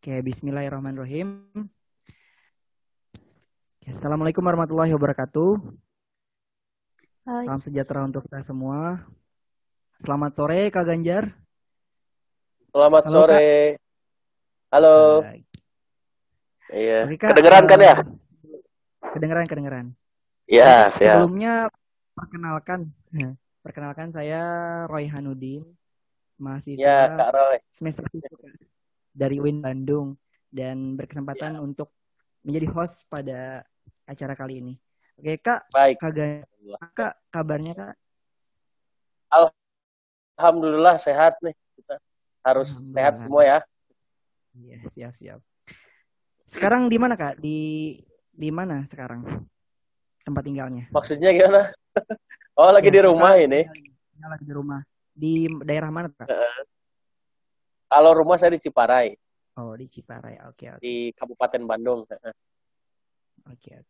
Oke, bismillahirrahmanirrahim. Assalamualaikum warahmatullahi wabarakatuh. Hai. Salam sejahtera untuk kita semua. Selamat sore, Kak Ganjar. Selamat Halo, Kak. sore. Halo. Baik. Iya. Oke, Kak. Kedengeran kan ya? Kedengeran. Iya, Kak, siap. sebelumnya perkenalkan saya Roy Hanudin, Ya, mahasiswa Kak Roy. semester 1 dari UIN Bandung dan berkesempatan untuk menjadi host pada acara kali ini. Oke, Kak. Baik. Kak, kabarnya, Kak? Alhamdulillah sehat nih. Kita harus sehat semua ya. Iya, siap. Sekarang di mana, Kak? Di mana sekarang tempat tinggalnya? Maksudnya gimana? Oh, lagi di rumah ini. Lagi di rumah. Di daerah mana, Kak? Kalau rumah saya di Ciparai. Oh, di Ciparai. Oke. Di Kabupaten Bandung. Oke.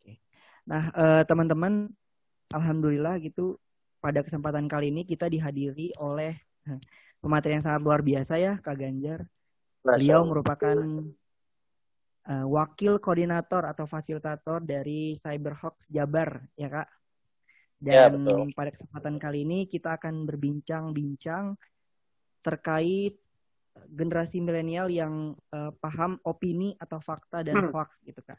Nah, teman-teman, alhamdulillah gitu pada kesempatan kali ini kita dihadiri oleh pemateri yang sangat luar biasa ya, Kak Ganjar. Beliau merupakan wakil koordinator atau fasilitator dari Cyberhawks Jabar, ya Kak. Dan pada kesempatan kali ini kita akan berbincang-bincang terkait generasi milenial yang paham opini atau fakta dan hoax gitu, Kak.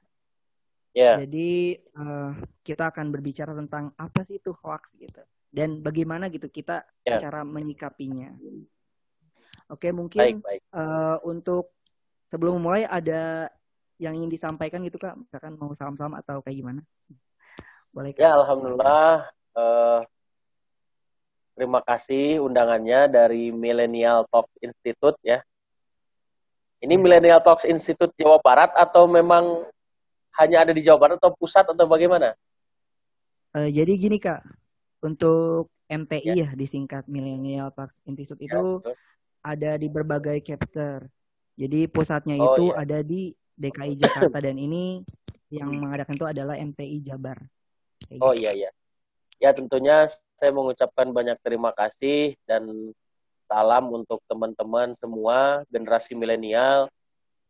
Jadi kita akan berbicara tentang apa sih itu hoax gitu dan bagaimana gitu kita cara menyikapinya. Oke, mungkin baik. Untuk sebelum mulai ada yang ingin disampaikan gitu, Kak? Misalkan mau salam-salam atau kayak gimana? Boleh, Kak? Ya, alhamdulillah. Terima kasih undangannya dari Millennial Talks Institute ya. Ini Millennial Talks Institute Jawa Barat atau memang hanya ada di Jawa Barat atau pusat atau bagaimana? Jadi gini, Kak, untuk MTI ya disingkat Millennial Talks Institute itu ada di berbagai chapter. Jadi pusatnya itu ada di DKI Jakarta dan ini yang mengadakan itu adalah MTI Jabar. Iya. Ya tentunya saya mengucapkan banyak terima kasih dan salam untuk teman-teman semua generasi milenial.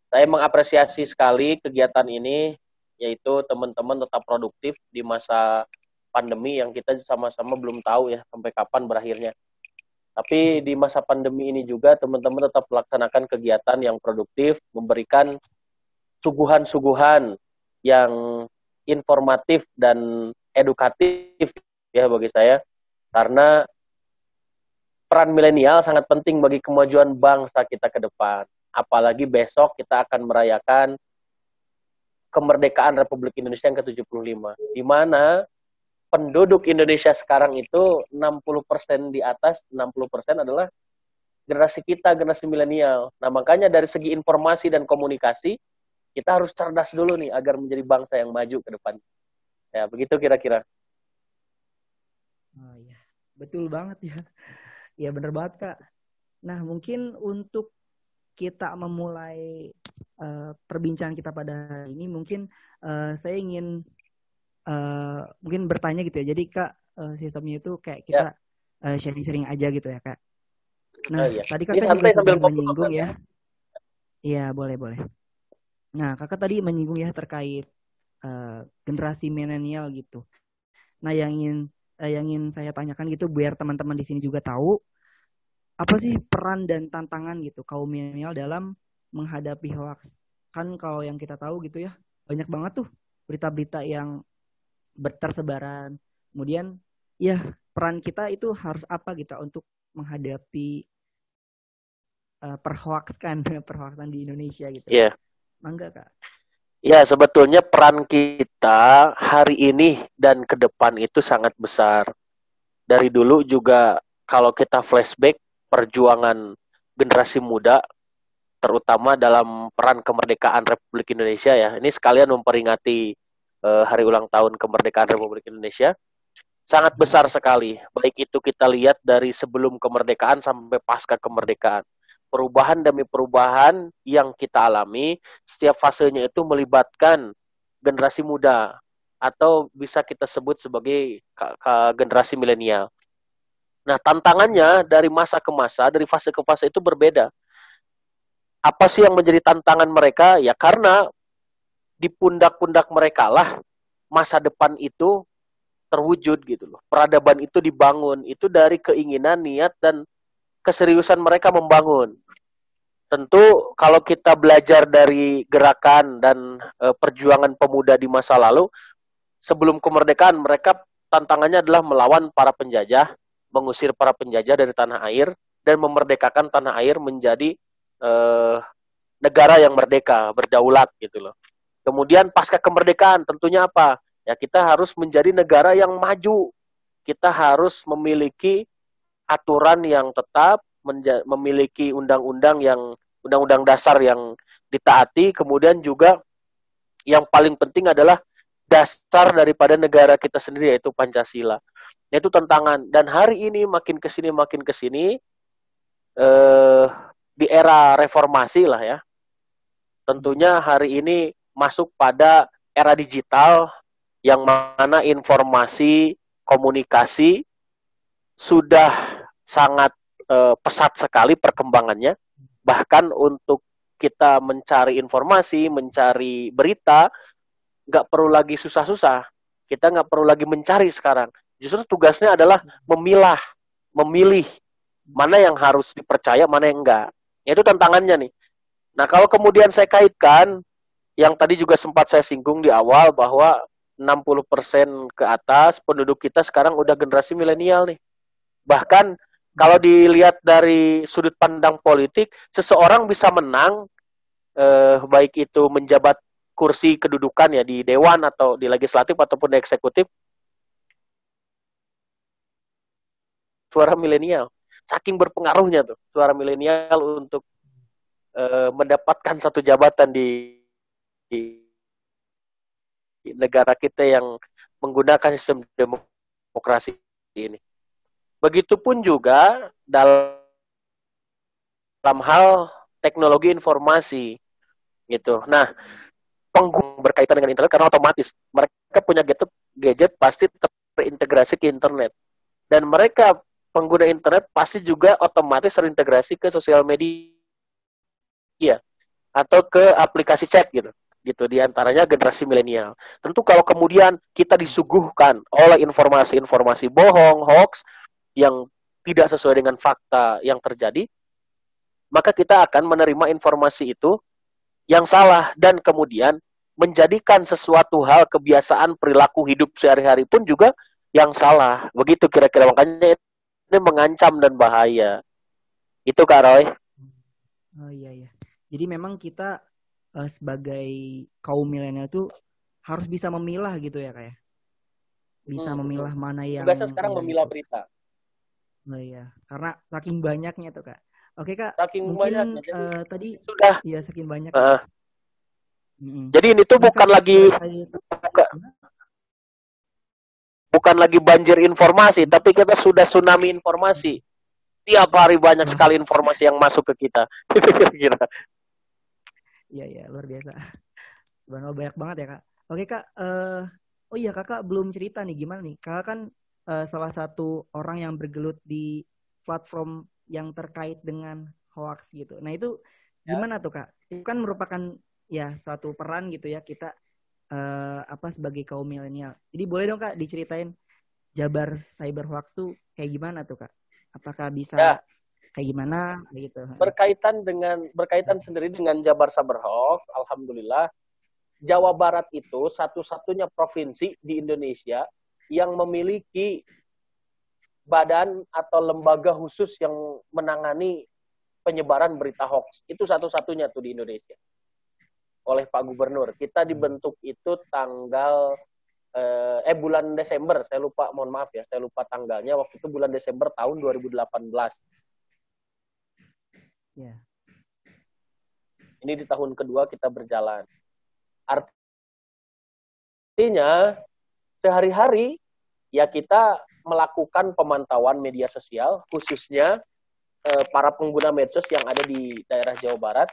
Saya mengapresiasi sekali kegiatan ini, yaitu teman-teman tetap produktif di masa pandemi yang kita sama-sama belum tahu ya sampai kapan berakhirnya. Tapi di masa pandemi ini juga teman-teman tetap melaksanakan kegiatan yang produktif, memberikan suguhan-suguhan yang informatif dan edukatif ya bagi saya. Karena peran milenial sangat penting bagi kemajuan bangsa kita ke depan. Apalagi besok kita akan merayakan kemerdekaan Republik Indonesia yang ke-75. Di mana penduduk Indonesia sekarang itu 60% di atas, 60% adalah generasi kita, generasi milenial. Nah, makanya dari segi informasi dan komunikasi, kita harus cerdas dulu nih agar menjadi bangsa yang maju ke depan. Ya, begitu kira-kira. Oh iya, betul banget ya. Ya benar banget, Kak. Nah, mungkin untuk kita memulai perbincangan kita pada hari ini, mungkin saya ingin mungkin bertanya gitu ya. Jadi Kak, sistemnya itu kayak kita sharing-sharing aja gitu ya, Kak. Nah, tadi Kakak juga sudah menyinggung ya. Iya, boleh. Nah, Kakak tadi menyinggung ya terkait generasi milenial gitu. Nah, yang ingin saya tanyakan gitu biar teman-teman di sini juga tahu apa sih peran dan tantangan gitu kaum milenial dalam menghadapi hoax. Kan kalau yang kita tahu gitu ya, banyak banget tuh berita-berita yang bertersebaran. Kemudian ya peran kita itu harus apa gitu untuk menghadapi perhoaxan di Indonesia gitu. Iya. Mangga, Kak. Ya, sebetulnya peran kita hari ini dan ke depan itu sangat besar. Dari dulu juga kalau kita flashback perjuangan generasi muda, terutama dalam peran kemerdekaan Republik Indonesia ya. Ini sekalian memperingati hari ulang tahun kemerdekaan Republik Indonesia. Sangat besar sekali. Baik itu kita lihat dari sebelum kemerdekaan sampai pasca kemerdekaan. Perubahan demi perubahan yang kita alami, setiap fasenya itu melibatkan generasi muda atau bisa kita sebut sebagai generasi milenial. Nah, tantangannya dari masa ke masa, dari fase ke fase itu berbeda. Apa sih yang menjadi tantangan mereka? Ya karena di pundak-pundak mereka lah masa depan itu terwujud gitu loh. Peradaban itu dibangun. Itu dari keinginan, niat, dan keseriusan mereka membangun. Tentu kalau kita belajar dari gerakan dan perjuangan pemuda di masa lalu, sebelum kemerdekaan mereka tantangannya adalah melawan para penjajah, mengusir para penjajah dari tanah air, dan memerdekakan tanah air menjadi negara yang merdeka, berdaulat gitu loh. Kemudian pasca kemerdekaan tentunya apa? Ya kita harus menjadi negara yang maju. Kita harus memiliki aturan yang tetap, memiliki undang-undang dasar yang ditaati, kemudian juga yang paling penting adalah dasar daripada negara kita sendiri, yaitu Pancasila. Itu tantangan. Dan hari ini makin kesini di era reformasi lah ya. Tentunya hari ini masuk pada era digital yang mana informasi, komunikasi sudah sangat pesat sekali perkembangannya. Bahkan untuk kita mencari informasi, mencari berita, nggak perlu lagi susah-susah. Kita nggak perlu lagi mencari sekarang. Justru tugasnya adalah memilih mana yang harus dipercaya, mana yang enggak. Itu tantangannya nih. Nah, kalau kemudian saya kaitkan, yang tadi juga sempat saya singgung di awal, bahwa 60% ke atas penduduk kita sekarang udah generasi milenial nih. Bahkan kalau dilihat dari sudut pandang politik, seseorang bisa menang, baik itu menjabat kursi kedudukan ya di dewan atau di legislatif ataupun di eksekutif, suara milenial. Saking berpengaruhnya tuh suara milenial untuk mendapatkan satu jabatan di negara kita yang menggunakan sistem demokrasi ini. Begitupun juga dalam hal teknologi informasi gitu. Nah, pengguna berkaitan dengan internet karena otomatis mereka punya gadget pasti terintegrasi ke internet. Dan mereka pengguna internet pasti juga otomatis terintegrasi ke sosial media atau ke aplikasi chat gitu diantaranya generasi milenial. Tentu kalau kemudian kita disuguhkan oleh informasi-informasi bohong, hoax yang tidak sesuai dengan fakta yang terjadi, maka kita akan menerima informasi itu yang salah dan kemudian menjadikan sesuatu hal, kebiasaan, perilaku hidup sehari-hari pun juga yang salah. Begitu kira-kira, makanya ini mengancam dan bahaya. Itu Kak Roy. Oh iya. Jadi memang kita sebagai kaum milenial tuh harus bisa memilah gitu ya Kak ya. Bisa memilah mana yang tugasnya sekarang memilah berita. Oh iya, karena saking banyaknya tuh Kak. Oke Kak, saking mungkin banyaknya, tadi sudah ya saking banyak. Jadi ini tuh bukan lagi banjir informasi, tapi kita sudah tsunami informasi. Tiap hari banyak sekali informasi yang masuk ke kita. Kira-kira. Iya, luar biasa. Sebenarnya banyak banget ya Kak. Oke Kak, oh iya Kakak belum cerita nih gimana nih. Kakak kan salah satu orang yang bergelut di platform yang terkait dengan hoax gitu. Nah itu gimana tuh Kak? Itu kan merupakan ya suatu peran gitu ya kita sebagai kaum milenial. Jadi boleh dong Kak diceritain jabar cyber hoax tuh kayak gimana tuh Kak? Apakah bisa kayak gimana gitu? Berkaitan sendiri dengan Jabar Cyber Hoax, alhamdulillah Jawa Barat itu satu-satunya provinsi di Indonesia yang memiliki badan atau lembaga khusus yang menangani penyebaran berita hoax. Itu satu-satunya tuh di Indonesia. Oleh Pak Gubernur. Kita dibentuk itu tanggal bulan Desember. Saya lupa, mohon maaf ya, saya lupa tanggalnya. Waktu itu bulan Desember tahun 2018. Yeah. Ini di tahun kedua kita berjalan. Artinya sehari-hari ya kita melakukan pemantauan media sosial, khususnya para pengguna medsos yang ada di daerah Jawa Barat.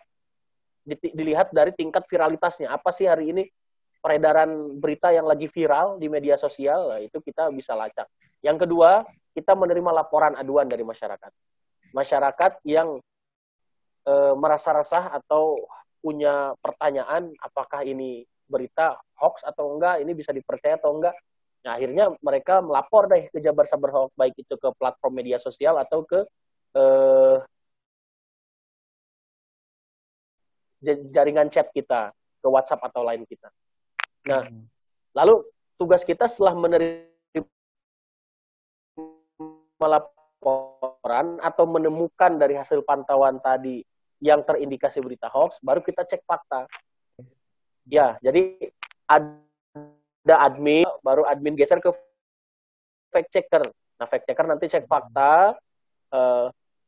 Dilihat dari tingkat viralitasnya. Apa sih hari ini peredaran berita yang lagi viral di media sosial? Nah, itu kita bisa lacak. Yang kedua, kita menerima laporan aduan dari masyarakat. Masyarakat yang merasa resah atau punya pertanyaan apakah ini berita hoax atau enggak, ini bisa dipercaya atau enggak. Nah, akhirnya mereka melapor deh ke Jabar Sabar Hoax, baik itu ke platform media sosial atau ke jaringan chat kita, ke WhatsApp atau lain kita. Nah, lalu tugas kita setelah menerima laporan atau menemukan dari hasil pantauan tadi yang terindikasi berita hoax, baru kita cek fakta. Ya, jadi ada admin, baru admin geser ke fact checker. Nah, fact checker nanti cek fakta.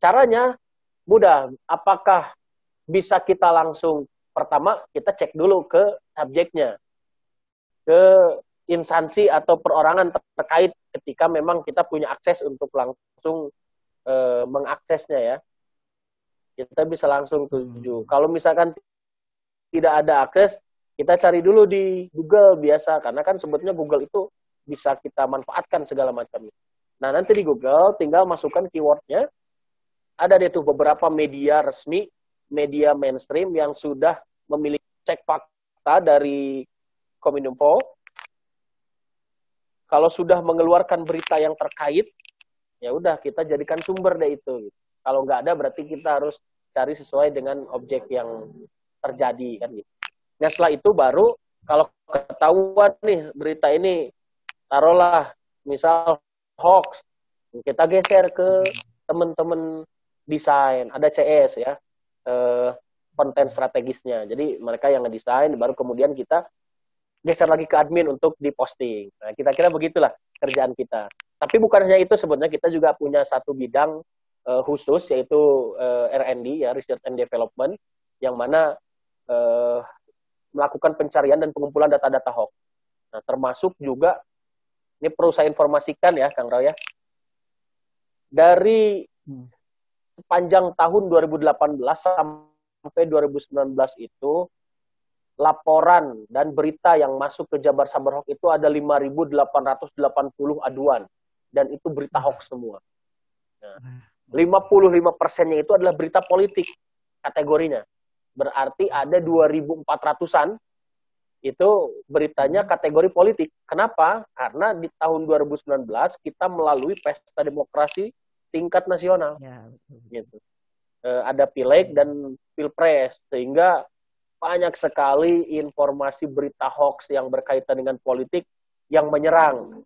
Caranya mudah. Apakah bisa kita langsung, pertama kita cek dulu ke subjeknya, ke instansi atau perorangan terkait ketika memang kita punya akses untuk langsung mengaksesnya ya. Kita bisa langsung tuju. Kalau misalkan tidak ada akses, kita cari dulu di Google biasa, karena kan sebetulnya Google itu bisa kita manfaatkan segala macamnya. Nah, nanti di Google tinggal masukkan keywordnya. Ada deh tuh beberapa media resmi, media mainstream yang sudah memiliki cek fakta dari Kominfo. Kalau sudah mengeluarkan berita yang terkait, ya udah kita jadikan sumber deh itu. Kalau nggak ada berarti kita harus cari sesuai dengan objek yang terjadi kan gitu. Nah, setelah itu baru kalau ketahuan nih berita ini taruhlah misal hoax, kita geser ke teman-teman desain, ada CS ya, konten strategisnya. Jadi mereka yang ngedesain, baru kemudian kita geser lagi ke admin untuk diposting. Nah, kira-kira begitulah kerjaan kita. Tapi bukan hanya itu, sebenarnya kita juga punya satu bidang khusus, yaitu R&D, ya, Research and Development, yang mana melakukan pencarian dan pengumpulan data-data hoax. Nah, termasuk juga, ini perlu saya informasikan ya, Kang Rao ya, dari sepanjang tahun 2018 sampai 2019 itu, laporan dan berita yang masuk ke Jabar Sabar Hoax itu ada 5.880 aduan. Dan itu berita hoax semua. Nah, 55%-nya itu adalah berita politik kategorinya. Berarti ada 2.400-an itu beritanya kategori politik. Kenapa? Karena di tahun 2019 kita melalui pesta demokrasi tingkat nasional. Ya, gitu. Ada pileg dan pilpres, sehingga banyak sekali informasi berita hoax yang berkaitan dengan politik yang menyerang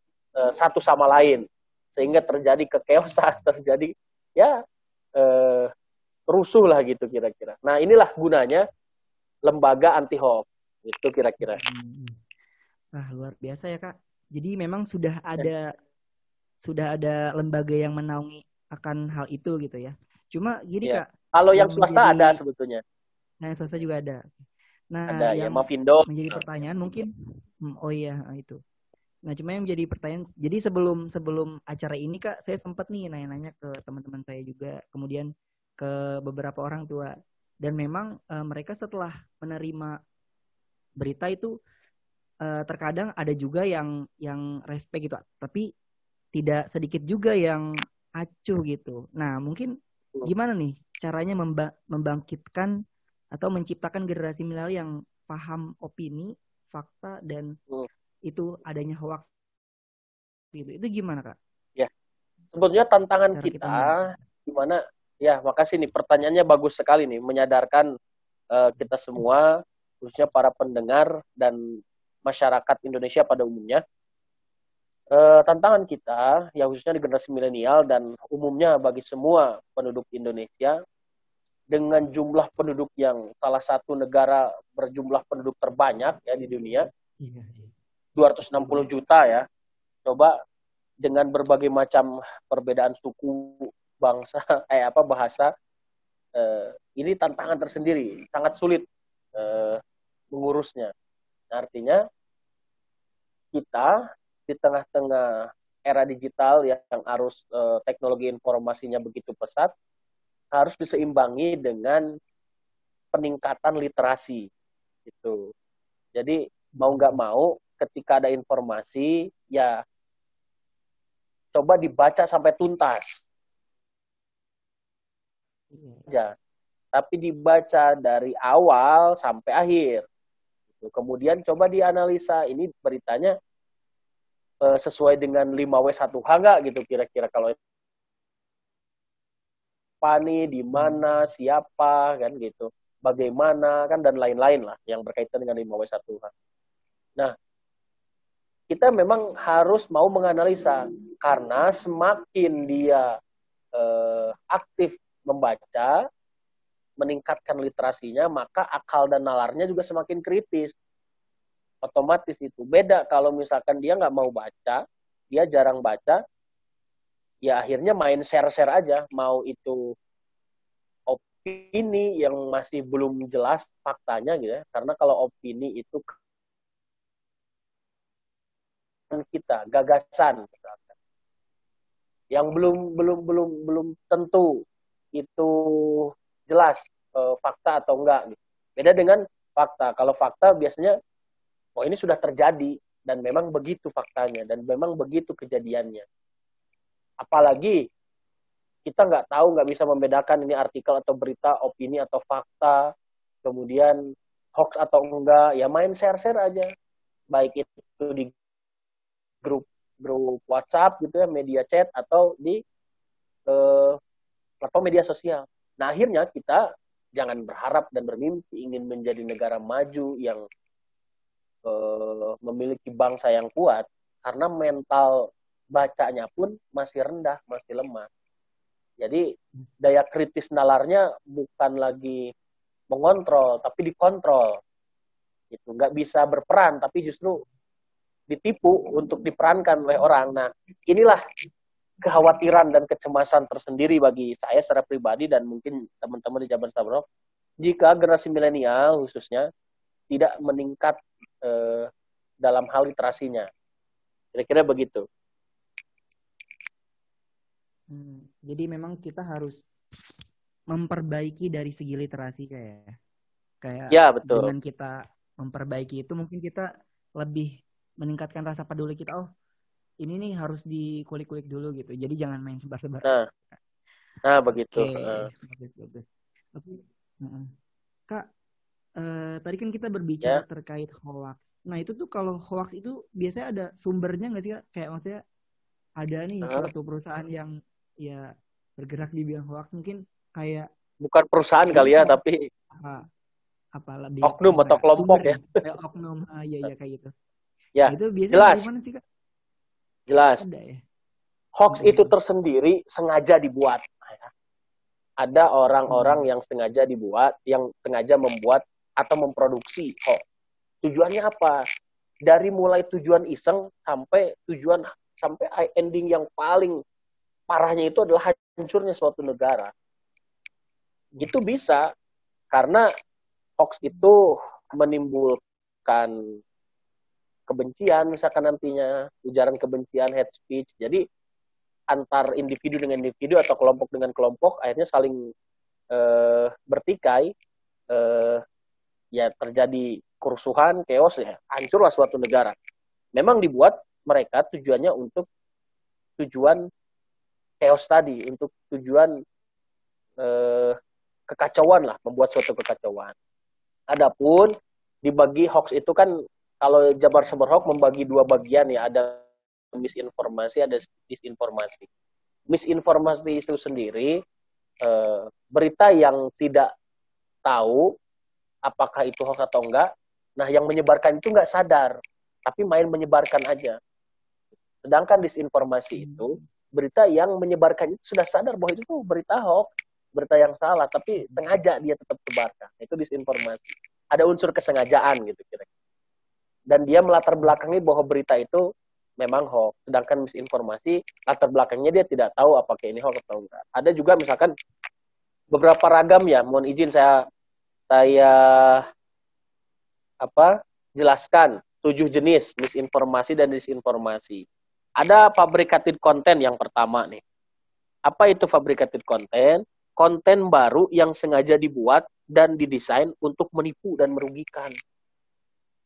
satu sama lain, sehingga terjadi kekeosan, terjadi ya rusuh lah gitu kira-kira. Nah, inilah gunanya lembaga anti hoax itu kira-kira. Wah, luar biasa ya Kak. Jadi memang sudah ada lembaga yang menaungi akan hal itu gitu ya. Cuma gini Kak. Kalau yang swasta ada sebetulnya. Nah, yang swasta juga ada. Nah, ada yang ya, Mavindo. Menjadi pertanyaan mungkin, oh iya itu. Nah, cuma yang menjadi pertanyaan, jadi sebelum acara ini Kak, saya sempat nih nanya-nanya ke teman-teman saya juga, kemudian ke beberapa orang tua, dan memang mereka setelah menerima berita itu terkadang ada juga yang respect gitu, tapi tidak sedikit juga yang acuh gitu. Nah, mungkin gimana nih caranya membangkitkan atau menciptakan generasi milenial yang paham opini, fakta, dan itu adanya hoax gitu. Itu gimana Kak? Ya, sebetulnya tantangan kita gimana? Ya, makasih nih, pertanyaannya bagus sekali nih, menyadarkan kita semua, khususnya para pendengar dan masyarakat Indonesia pada umumnya. Tantangan kita, ya khususnya di generasi milenial dan umumnya bagi semua penduduk Indonesia, dengan jumlah penduduk yang salah satu negara berjumlah penduduk terbanyak ya di dunia, 260 juta ya. Coba dengan berbagai macam perbedaan suku, bangsa, bahasa, ini tantangan tersendiri, sangat sulit mengurusnya. Nah, artinya kita di tengah-tengah era digital yang arus teknologi informasinya begitu pesat, harus diseimbangi dengan peningkatan literasi gitu. Jadi mau nggak mau ketika ada informasi ya coba dibaca sampai tuntas aja. tapi dibaca dari awal sampai akhir. Kemudian coba dianalisa, ini beritanya sesuai dengan 5W1H nggak gitu kira-kira, kalau apa nih, di mana, siapa, kan gitu, bagaimana, kan, dan lain-lain lah yang berkaitan dengan 5W1H. Nah, kita memang harus mau menganalisa, karena semakin dia aktif membaca, meningkatkan literasinya, maka akal dan nalarnya juga semakin kritis. Otomatis itu. Beda kalau misalkan dia nggak mau baca, dia jarang baca, ya akhirnya main share-share aja. Mau itu opini yang masih belum jelas faktanya gitu ya. Karena kalau opini itu kita, gagasan yang belum tentu itu jelas fakta atau enggak gitu. Beda dengan fakta. Kalau fakta biasanya oh ini sudah terjadi dan memang begitu faktanya dan memang begitu kejadiannya. Apalagi kita nggak tahu, nggak bisa membedakan ini artikel atau berita, opini atau fakta, kemudian hoax atau enggak, ya main share-share aja. Baik itu di grup WhatsApp gitu ya, media chat, atau di platform media sosial. Nah, akhirnya kita jangan berharap dan bermimpi ingin menjadi negara maju yang memiliki bangsa yang kuat, karena mental bacanya pun masih rendah, masih lemah. Jadi daya kritis nalarnya bukan lagi mengontrol, tapi dikontrol. Gitu. Nggak bisa berperan, tapi justru ditipu untuk diperankan oleh orang. Nah, inilah kekhawatiran dan kecemasan tersendiri bagi saya secara pribadi dan mungkin teman-teman di Jabar Sabro, jika generasi milenial khususnya tidak meningkat dalam hal literasinya. Kira-kira begitu. Jadi memang kita harus memperbaiki dari segi literasi kayak ya, betul. Dengan kita memperbaiki itu mungkin kita lebih meningkatkan rasa peduli kita. Oh, ini nih harus dikulik-kulik dulu gitu. Jadi jangan main sebar-sebar. Nah begitu. Bagus. Kak, tadi kan kita berbicara terkait hoax. Nah itu tuh kalau hoax itu biasanya ada sumbernya nggak sih Kak? Kayak maksudnya ada nih suatu perusahaan yang ya bergerak di bidang hoax, mungkin kayak bukan perusahaan kali ya, tapi apa lebih oknum atau kelompok ya. Kayak oknum, ya kayak gitu. Ya, nah, itu biasanya jelas. Gimana sih Kak? Jelas. Ada ya. Hoax itu tersendiri sengaja dibuat. Ada orang-orang yang sengaja dibuat, yang sengaja membuat atau memproduksi hoax. Tujuannya apa? Dari mulai tujuan iseng sampai ending yang paling parahnya itu adalah hancurnya suatu negara. Itu bisa karena hoax itu menimbulkan kebencian, misalkan nantinya ujaran kebencian, hate speech. Jadi antar individu dengan individu atau kelompok dengan kelompok akhirnya saling bertikai, ya terjadi kerusuhan, chaos, ya hancurlah suatu negara. Memang dibuat mereka tujuannya untuk tujuan chaos tadi, untuk tujuan kekacauan lah, membuat suatu kekacauan. Adapun dibagi hoax itu kan, kalau Jabar Sabar Hoax membagi dua bagian ya, ada misinformasi, ada disinformasi. Misinformasi itu sendiri berita yang tidak tahu apakah itu hoax atau enggak. Nah, yang menyebarkan itu enggak sadar, tapi main menyebarkan aja. Sedangkan disinformasi itu berita yang menyebarkan itu sudah sadar bahwa itu tuh berita hoax, berita yang salah, tapi sengaja dia tetap sebarkan. Itu disinformasi. Ada unsur kesengajaan gitu kira-kira. Dan dia melatar belakangi bahwa berita itu memang hoax. Sedangkan misinformasi, latar belakangnya dia tidak tahu apakah ini hoax atau enggak. Ada juga misalkan beberapa ragam ya, mohon izin saya jelaskan 7 jenis misinformasi dan disinformasi. Ada fabricated content yang pertama nih. Apa itu fabricated content? Konten baru yang sengaja dibuat dan didesain untuk menipu dan merugikan.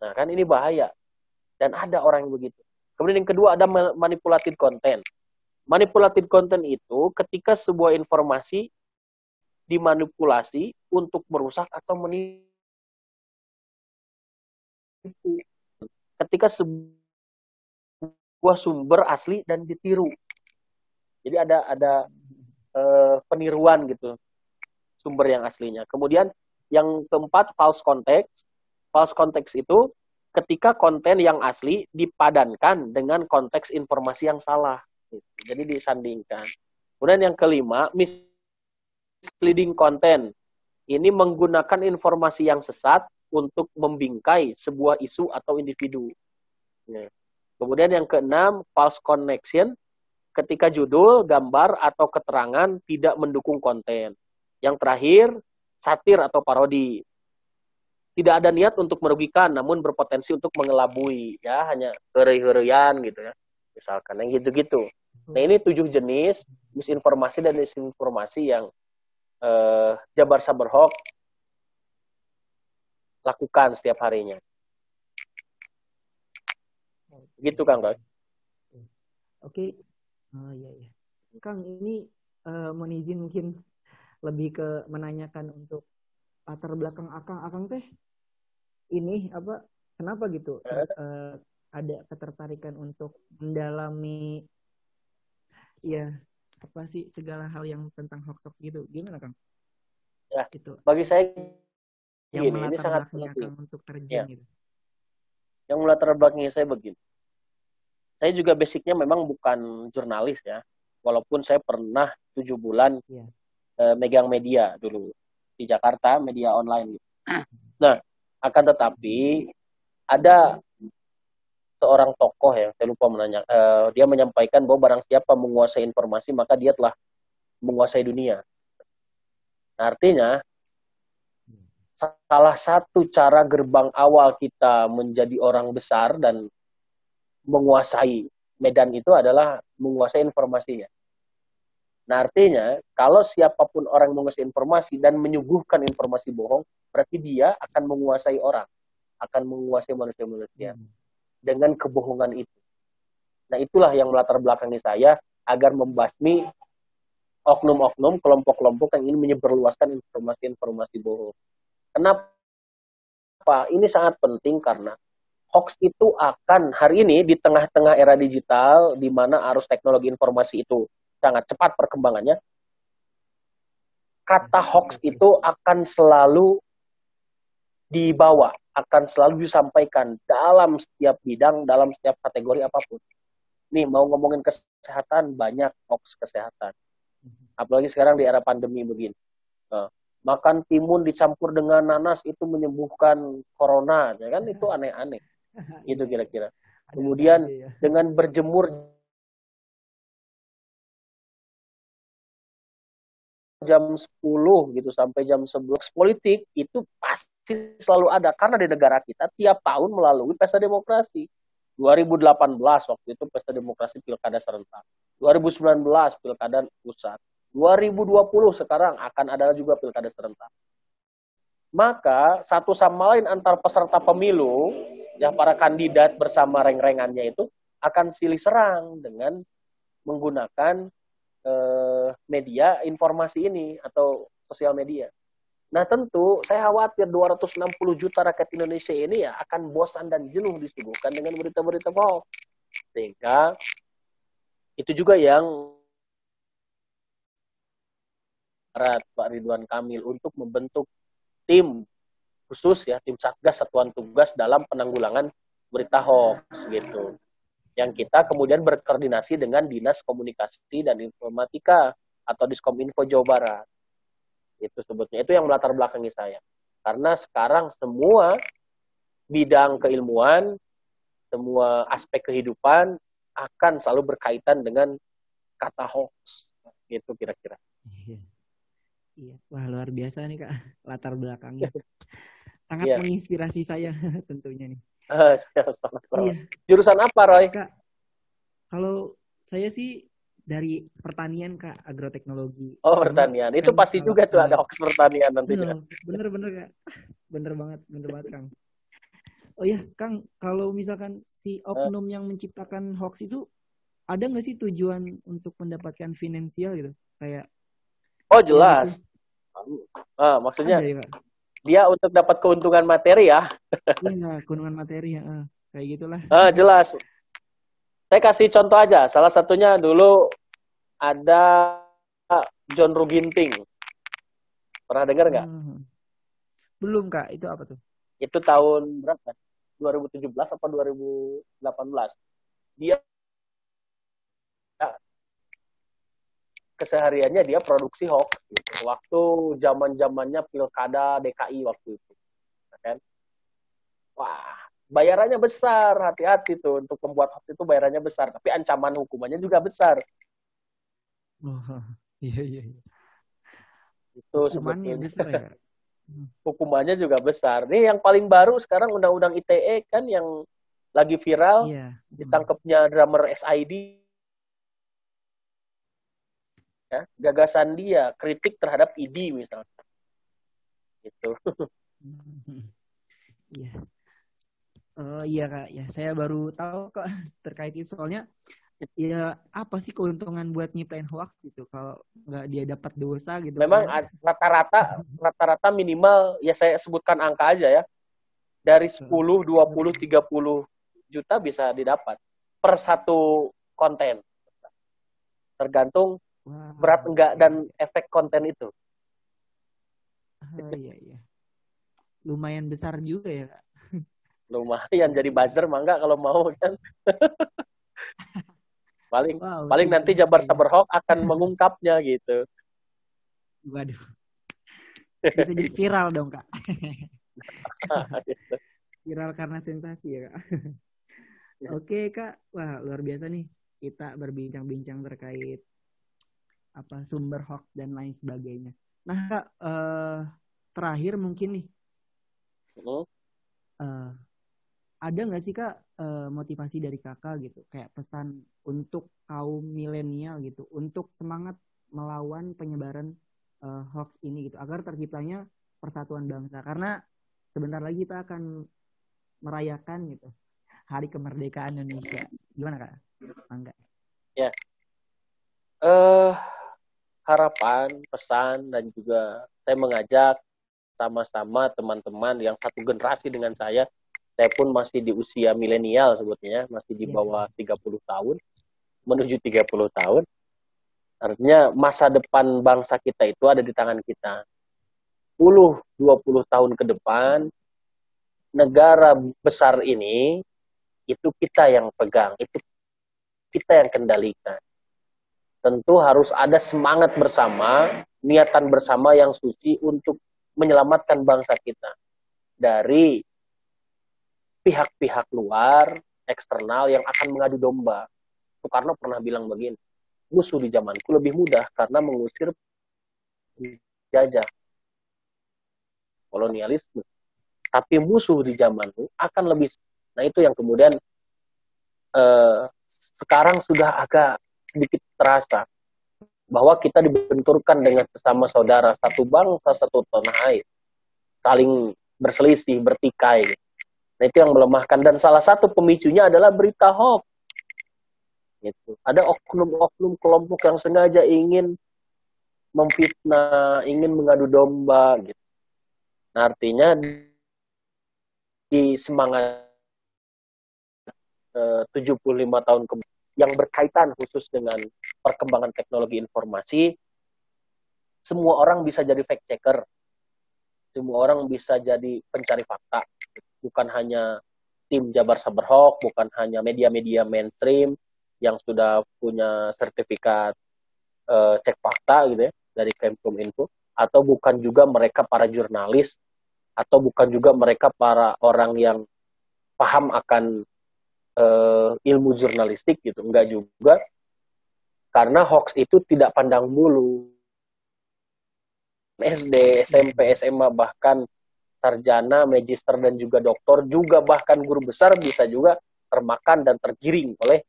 Nah, kan ini bahaya. Dan ada orang yang begitu. Kemudian yang kedua ada manipulated content. Manipulated content itu ketika sebuah informasi dimanipulasi untuk merusak atau menipu. Ketika sebuah sumber asli dan ditiru. Jadi ada peniruan gitu sumber yang aslinya. Kemudian yang keempat, false context. False context itu ketika konten yang asli dipadankan dengan konteks informasi yang salah. Jadi disandingkan. Kemudian yang kelima, misleading content. Ini menggunakan informasi yang sesat untuk membingkai sebuah isu atau individu. Kemudian yang keenam, false connection. Ketika judul, gambar, atau keterangan tidak mendukung konten. Yang terakhir, satir atau parodi. Tidak ada niat untuk merugikan, namun berpotensi untuk mengelabui. Ya, hanya herei-hereian gitu ya. Misalkan, yang gitu-gitu. Nah, ini 7 jenis misinformasi dan disinformasi yang Jabar Sabar Hoax lakukan setiap harinya. Gitu, Kang Roy. Oke. Oh iya ya. Kang, ini mohon izin mungkin lebih ke menanyakan untuk latar belakang Akang teh ini apa kenapa gitu ada ketertarikan untuk mendalami ya apa sih segala hal yang tentang hoax gitu. Gimana, Kang? Ya, gitu. Bagi saya Yang gini, ini sangat belakangnya penting. Kang untuk terjun Ya. gitu. Yang melatar belakangnya saya begini. Saya juga basicnya memang bukan jurnalis ya. Walaupun saya pernah 7 bulan megang media dulu di Jakarta, media online. Nah, akan tetapi ada seorang tokoh yang saya lupa dia menyampaikan bahwa barang siapa menguasai informasi maka dia telah menguasai dunia. Nah, artinya salah satu cara gerbang awal kita menjadi orang besar dan menguasai medan itu adalah menguasai informasinya. Nah, artinya kalau siapapun orang menguasai informasi dan menyuguhkan informasi bohong, berarti dia akan menguasai orang, akan menguasai manusia-manusia dengan kebohongan itu. Nah, itulah yang melatar belakangi saya agar membasmi oknum-oknum, kelompok-kelompok yang ingin menyebarluaskan informasi-informasi bohong. Kenapa? Ini sangat penting karena hoax itu akan hari ini di tengah-tengah era digital di mana arus teknologi informasi itu sangat cepat perkembangannya, kata hoax itu akan selalu dibawa, akan selalu disampaikan dalam setiap bidang, dalam setiap kategori apapun. Nih, mau ngomongin kesehatan, banyak hoax kesehatan. Apalagi sekarang di era pandemi begini. Makan timun dicampur dengan nanas itu menyembuhkan corona, ya kan? Itu aneh-aneh. Itu kira-kira. Kemudian dengan berjemur jam 10 gitu sampai jam 11 politik itu pasti selalu ada karena di negara kita tiap tahun melalui pesta demokrasi. 2018 waktu itu pesta demokrasi pilkada serentak. 2019 pilkada pusat. 2020 sekarang akan ada juga pilkada serentak. Maka satu sama lain antar peserta pemilu, ya para kandidat bersama reng-rengannya itu akan silih serang dengan menggunakan media informasi ini atau sosial media. Nah tentu saya khawatir 260 juta rakyat Indonesia ini ya akan bosan dan jenuh disuguhkan dengan berita-berita bohong. Sehingga itu juga yang Pak Ridwan Kamil untuk membentuk tim khusus ya, tim Satgas Satuan Tugas dalam penanggulangan berita hoax gitu. Yang kita kemudian berkoordinasi dengan Dinas Komunikasi dan Informatika atau Diskominfo Jawa Barat. Itu sebutnya. Itu yang melatar belakangi saya. Karena sekarang semua bidang keilmuan, semua aspek kehidupan akan selalu berkaitan dengan kata hoax. Gitu kira-kira. Iya. Wah, luar biasa nih Kak, latar belakangnya. Sangat menginspirasi saya tentunya nih. Iya. Jurusan apa, Roy? Kak, kalau saya sih dari pertanian Kak, agroteknologi. Oh, pertanian. Itu kan pasti juga tuh ada hoax pertanian nantinya. Bener Kak. Bener banget Kang. Oh ya, Kang, kalau misalkan si oknum yang menciptakan hoax itu ada nggak sih tujuan untuk mendapatkan finansial gitu? Kayak oh jelas. Maksudnya Ada ya Kak? dia untuk dapat keuntungan materi ya. Iya, keuntungan materi ya. Kayak gitulah. Jelas. Saya kasih contoh aja. Salah satunya dulu ada John Ruginting. Pernah dengar nggak? Belum Kak, itu apa tuh? Itu tahun berapa? 2017 atau 2018. Dia kesehariannya dia produksi hoax gitu. Waktu zaman-zamannya pilkada DKI waktu itu. Kan? Wah, bayarannya besar. Hati-hati tuh untuk membuat hoax itu bayarannya besar, tapi ancaman hukumannya juga besar. Iya. Itu Hukumannya sebetulnya. besar ya. Hukumannya juga besar. Nih yang paling baru sekarang Undang-Undang ITE kan yang lagi viral, ditangkapnya drummer SID. Ya, gagasan dia kritik terhadap ID misalnya. Gitu. Iya. Oh iya Kak, ya saya baru tahu kok terkait itu, soalnya ya apa sih keuntungan buat nyiptain hoax gitu kalau nggak dia dapat dosa gitu. Memang kan? rata-rata minimal ya saya sebutkan angka aja ya. Dari 10, 20, 30 juta bisa didapat per satu konten. Tergantung berat enggak dan efek konten itu. Iya. Lumayan besar juga ya Kak. Lumayan jadi buzzer mah enggak kalau mau kan. paling nanti Jabar Sabar Hoax akan mengungkapnya gitu. Waduh. Bisa jadi viral dong Kak. Viral karena sensasi ya Kak. Oke Kak, wah luar biasa nih kita berbincang-bincang terkait apa sumber hoax dan lain sebagainya. Nah Kak, terakhir mungkin nih, ada nggak sih Kak motivasi dari Kakak gitu, kayak pesan untuk kaum milenial gitu, untuk semangat melawan penyebaran hoax ini gitu, agar terciptanya persatuan bangsa, karena sebentar lagi kita akan merayakan gitu Hari Kemerdekaan Indonesia. Gimana Kak? Mangga. Ya. Harapan, pesan, dan juga saya mengajak sama-sama teman-teman yang satu generasi dengan saya pun masih di usia milenial sebetulnya, masih di bawah 30 tahun, menuju 30 tahun. Artinya masa depan bangsa kita itu ada di tangan kita. 10-20 tahun ke depan, negara besar ini, itu kita yang pegang, itu kita yang kendalikan. Tentu harus ada semangat bersama, niatan bersama yang suci untuk menyelamatkan bangsa kita dari pihak-pihak luar, eksternal yang akan mengadu domba. Soekarno pernah bilang begini, musuh di zamanku lebih mudah karena mengusir jajah kolonialisme. Tapi musuh di zamanku akan lebih. Nah itu yang kemudian sekarang sudah agak sedikit terasa bahwa kita dibenturkan dengan sesama saudara, satu bangsa, satu tanah air, saling berselisih, bertikai. Nah itu yang melemahkan, dan salah satu pemicunya adalah berita hoax. Gitu. Ada oknum-oknum kelompok yang sengaja ingin memfitnah, ingin mengadu domba. Gitu. Nah artinya di semangat 75 tahun yang berkaitan khusus dengan perkembangan teknologi informasi, semua orang bisa jadi fact checker, semua orang bisa jadi pencari fakta, bukan hanya tim Jabar Sabar Hoax, bukan hanya media-media mainstream yang sudah punya sertifikat cek fakta gitu ya dari Kemkominfo, atau bukan juga mereka para jurnalis, atau bukan juga mereka para orang yang paham akan ilmu jurnalistik gitu, enggak juga, karena hoax itu tidak pandang bulu. SD, SMP, SMA, bahkan sarjana, magister, dan juga doktor, juga bahkan guru besar bisa juga termakan dan tergiring oleh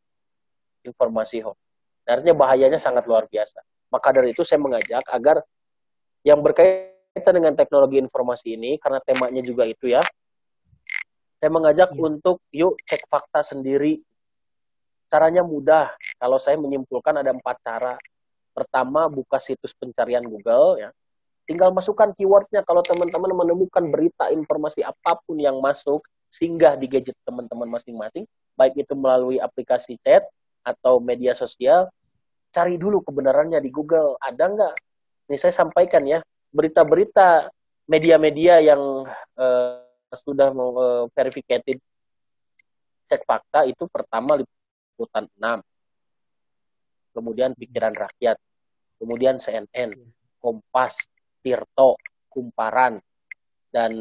informasi hoax. Artinya bahayanya sangat luar biasa. Maka dari itu saya mengajak agar yang berkaitan dengan teknologi informasi ini, karena temanya juga itu ya, saya mengajak untuk yuk cek fakta sendiri. Caranya mudah. Kalau saya menyimpulkan ada 4 cara. Pertama, buka situs pencarian Google ya. Tinggal masukkan keywordnya. Kalau teman-teman menemukan berita, informasi apapun yang masuk, singgah di gadget teman-teman masing-masing, baik itu melalui aplikasi chat atau media sosial, cari dulu kebenarannya di Google. Ada nggak? Ini saya sampaikan ya, berita-berita media-media yang sudah verified cek fakta itu pertama Liputan 6, kemudian Pikiran Rakyat, kemudian CNN, Kompas, Tirto, Kumparan, dan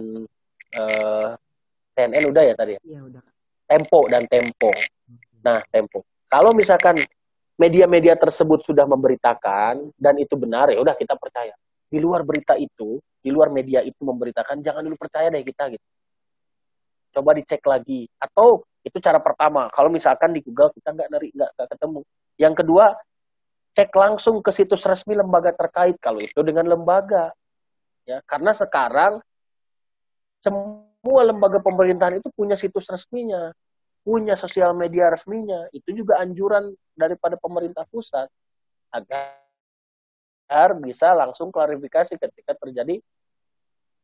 CNN udah ya tadi? Iya, udah. Tempo dan Tempo. Nah, Tempo. Kalau misalkan media-media tersebut sudah memberitakan dan itu benar, ya udah kita percaya. Di luar berita itu, di luar media itu memberitakan, jangan dulu percaya deh kita gitu. Coba dicek lagi. Atau itu cara pertama. Kalau misalkan di Google kita nggak ketemu. Yang kedua, cek langsung ke situs resmi lembaga terkait kalau itu dengan lembaga. Ya, karena sekarang semua lembaga pemerintahan itu punya situs resminya, punya sosial media resminya. Itu juga anjuran daripada pemerintah pusat agar bisa langsung klarifikasi ketika terjadi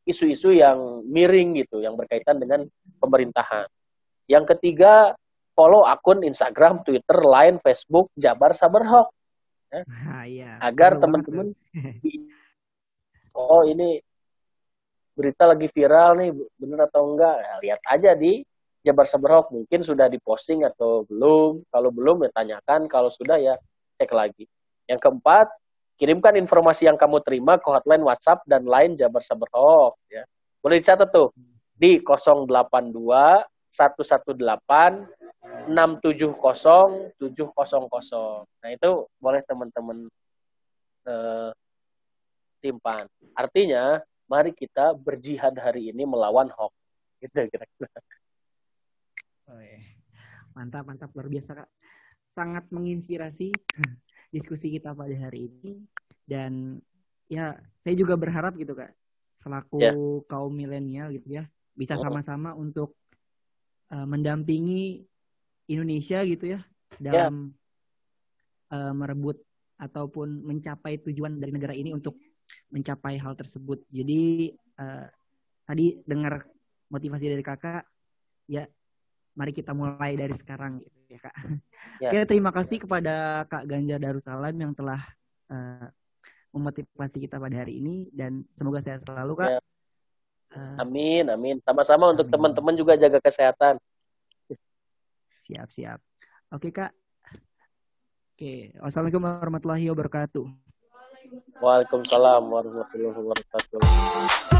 isu-isu yang miring gitu, yang berkaitan dengan pemerintahan. Yang ketiga, follow akun Instagram, Twitter, Line, Facebook, Jabar Sabar Hoax. Iya, Agar teman-teman, oh ini berita lagi viral nih, bener atau enggak? Ya, lihat aja di Jabar Sabar Hoax, mungkin sudah diposting atau belum. Kalau belum ya tanyakan, kalau sudah ya cek lagi. Yang keempat, kirimkan informasi yang kamu terima ke hotline WhatsApp dan Line Jabar Sabar Hoax. Ya. Boleh dicatat tuh di 082 118 670 700. Nah itu boleh teman-teman simpan. Artinya, mari kita berjihad hari ini melawan hoax. Gitu kira-kira. Oh, iya. Mantap, luar biasa Kak. Sangat menginspirasi diskusi kita pada hari ini, dan ya saya juga berharap gitu Kak, selaku kaum milenial gitu ya, bisa sama-sama untuk mendampingi Indonesia gitu ya dalam merebut ataupun mencapai tujuan dari negara ini untuk mencapai hal tersebut. Jadi tadi dengar motivasi dari Kakak, ya mari kita mulai dari sekarang gitu ya Kak. Oke, terima kasih kepada Kak Ganjar Darussalam yang telah memotivasi kita pada hari ini, dan semoga sehat selalu Kak. Amin. Sama-sama untuk teman-teman juga jaga kesehatan. Siap. Oke Kak. Oke, wassalamualaikum warahmatullahi wabarakatuh. Waalaikumsalam warahmatullahi wabarakatuh.